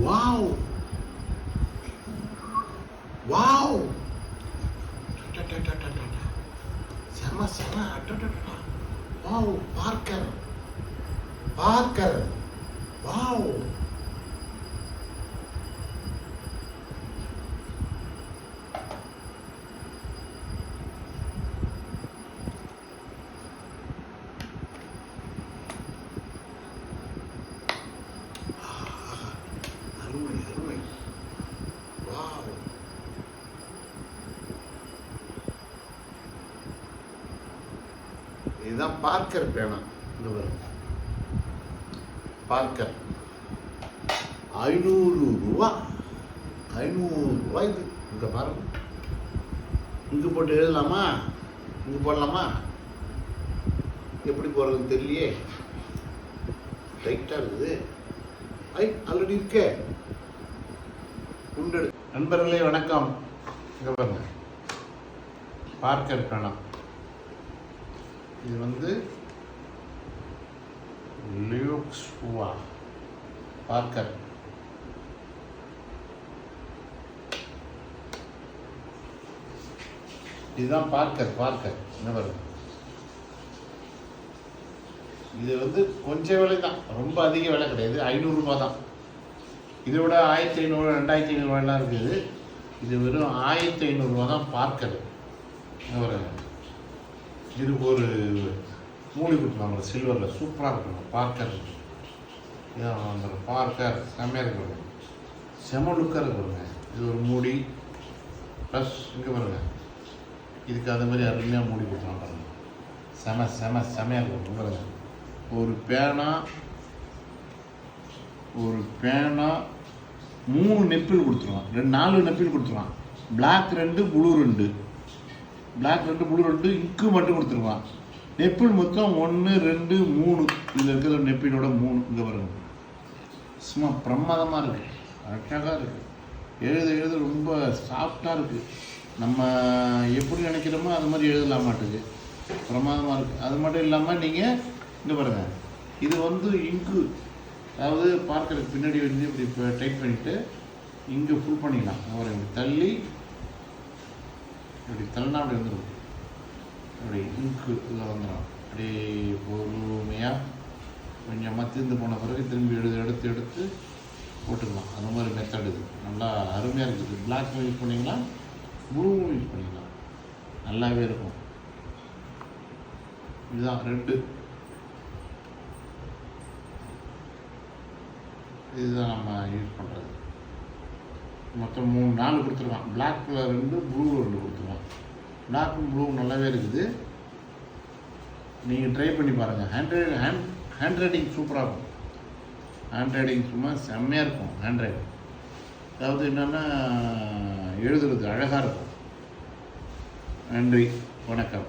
Wow wow செம செம wow Parker Parker wow இதுதான் பார்க்கர் பேனா. இந்த வரும் பார்க்கர் 500 ரூபா. 500 ரூபாய் இது. இங்கே பாருங்க, இங்கே போட்டு எழுதலாமா, இங்கே போடலாமா, எப்படி போடுறதுன்னு தெரியலையே, டைட்டாக இருக்குது. ஆல்ரெடி இருக்கே. குண்டெடு. நண்பர்களே வணக்கம். இங்கே பாருங்க, பார்க்கர் பேனா. இது வந்து லியோக்ஸ்வா பார்க்கர். இதுதான் பார்க்கர். என்ன பாருங்க, இது வந்து கொஞ்சம் விலை தான், ரொம்ப அதிக விலை கிடையாது. 500 ரூபா தான். இதை விட 1500 2500 ரூபாயெல்லாம் இருக்குது. இது வெறும் 1500 ரூபா தான் பார்க்கர். ஒரு இதுக்கு ஒரு மூடி கொடுத்துருவாங்க சில்வரில், சூப்பராக இருக்கணும் பார்க்கர். இதான் அந்த பார்க்கர் செம்மையாக இருக்கிறது, செம லுக்காக இருக்கிறதுங்க. இது ஒரு மூடி ப்ளஸ் இங்கே பாருங்க, இதுக்கு அது மாதிரி அருமையாக மூடி கொடுத்துருவாங்க பாருங்க. செமையாக இருக்கும் பாருங்க. ஒரு பேனா 3 நெப்பில் கொடுத்துருவான், 4 நெப்பில் கொடுத்துருவான். பிளாக் 2 ப்ளூ 2, பிளாக் 2 ப்ளூ 2, இங்கு மட்டும் கொடுத்துருவான். நெப்பிள் மொத்தம் 1 2 3. இதில் இருக்கிற நெப்பிலோட 3 இங்கே வருங்க. சும்மா பிரமாதமாக இருக்குது, அழகாக இருக்குது. எழுத ரொம்ப சாஃப்டாக இருக்குது. நம்ம எப்படி நினைக்கிறோமோ அது மாதிரி எழுதலாம் மாட்டுக்கு, பிரமாதமாக இருக்குது. அது மட்டும் இல்லாமல் நீங்கள் இங்கே பாருங்கள், இது வந்து இங்கு, அதாவது பார்க்கறதுக்கு பின்னாடி வந்து இப்படி இப்போ டைட் பண்ணிவிட்டு இங்கே ஃபுல் பண்ணிக்கலாம். ஒரு இப்படி தள்ளி இப்படி தள்ளினா அப்படி வந்துடும், அப்படி இங்கு இதில் வந்துடும். அப்படி பொறுமையாக கொஞ்சமாக தீர்ந்து போன பிறகு திரும்பி எடுத்து போட்டுக்கலாம். அந்த மாதிரி மெத்தட் இது நல்லா அருமையாக இருக்குது. பிளாக் யூஸ் பண்ணிக்கலாம், ப்ளூவும் யூஸ் பண்ணிக்கலாம், நல்லாவே இருக்கும். இதுதான் 2. இதுதான் நம்ம யூஸ் பண்ணுறது. மொத்தம் 3 4 கொடுத்துருவான். பிளாக்கில் 2 ப்ளூ 2 கொடுத்துருவான். பிளாக்கும் ப்ளூ நல்லாவே இருக்குது. நீங்கள் ட்ரை பண்ணி பாருங்கள். ஹேண்ட் ரைட்டிங் சூப்பராக இருக்கும். ஹேண்ட் ரைட்டிங் சும்மா செம்மையாக இருக்கும். ஹேண்ட் ரைட்டிங் அதாவது என்னென்னா எழுதுறது அழகாக இருக்கும். நன்றி, வணக்கம்.